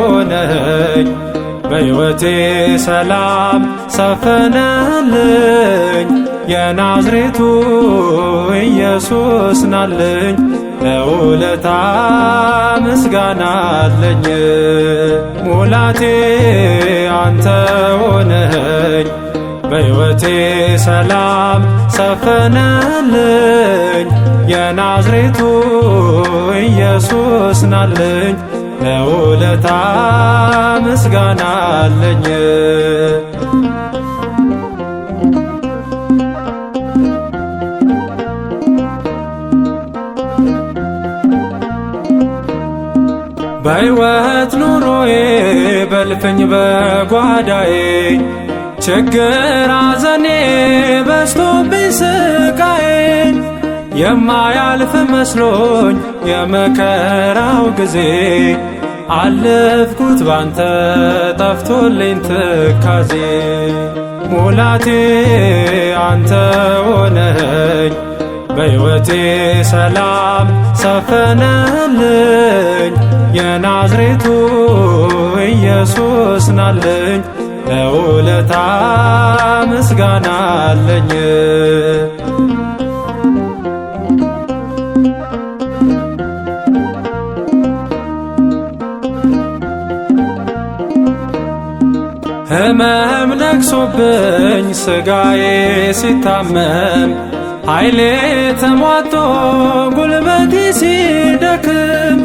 ሆነኝ በሕይወቴ ሰላም ሰፈነልኝ የናዝሬቱ ኢየሱስ ናልኝ ለውለታ ምስጋና አለኝ። ሙላቴ አንተ ሆነኝ በሕይወቴ ሰላም ሰፈነልኝ የናዝሬቱ ኢየሱስ ናልኝ ለውለታ ምስጋና አለኝ። በሕይወት ኑሮዬ በልፍኝ በጓዳዬ ችግር አዘኔ በዝቶብኝ ስቃዬ የማያልፍ መስሎኝ የመከራው ጊዜ አለፍኩት ባንተ ጠፍቶልኝ ትካዜ። ሙላቴ አንተ ሆነኝ በሕይወቴ ሰላም ሰፈነልኝ የናዝሬቱ ኢየሱስ ናልኝ ለውለታ ምስጋና አለኝ። ሕመም ነግሶብኝ ሥጋዬ ሲታመም ኃይሌ ተሟጦ ጉልበቴ ሲደክም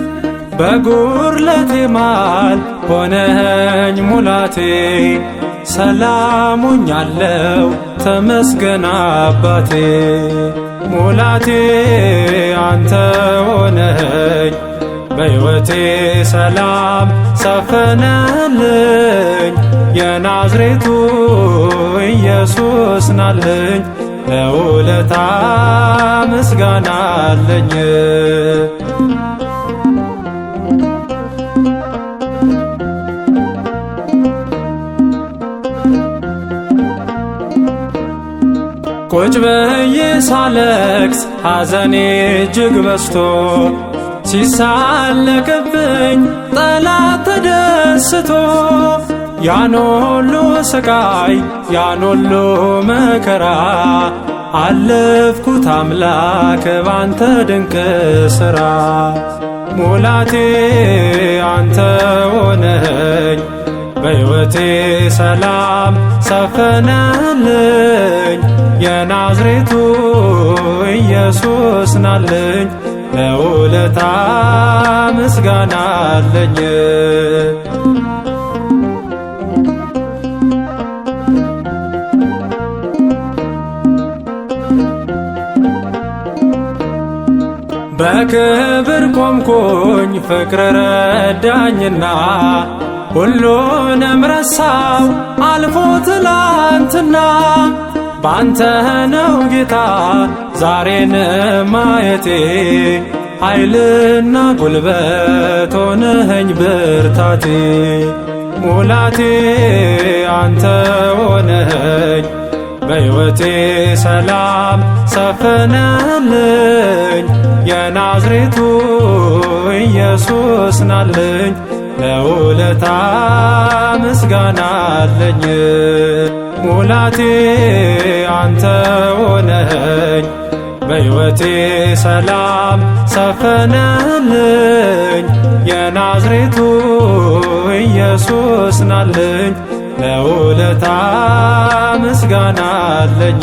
በጉድለቴ መሃል ሆነኸኝ ሙላቴ ሰላም ሆኛለሁ ተመስገን አባቴ። ሙላቴ አንተ ሆነኸኝ በሕይወቴ ሰላም ሰፈነልኝ የናዝሬቱ ኢየሱስ ናልኝ ለውለታ ምስጋና አለኝ። ቁጭ ብዬ ሳለቅስ ሐዘኔ እጅግ በዝቶ ሲሳለቅብኝ ጠላት ተደስቶ ያን ሁሉ ስቃይ ያን ሁሉ መከራ አለፍኩት አምላክ ባንተ ድንቅ ሥራ። ሙላቴ አንተ ሆነኝ በሕይወቴ ሰላም ሰፈነልኝ የናዝሬቱ ኢየሱስ ናልኝ ለውለታ ምስጋና አለኝ። በክብር ቆምኩኝ ፍቅር ረዳኝና ሁሉንም ረሳው አልፎ ትላንትና ባንተ ነው ጌታ ዛሬን ማየቴ ኃይልና ጉልበት ሆነኸኝ ብርታቴ። ሙላቴ አንተ ሆነኸኝ በሕይወቴ ሰላም ሰፈነልኝ የናዝሬቱ ኢየሱስ ናልኝ ለውለታ ምስጋና አለኝ። ሙላቴ አንተ ሆነኸኝ በሕይወቴ ሰላም ሰፈነልኝ የናዝሬቱ ኢየሱስ ናልኝ ለውለታ ምስጋና አለኝ።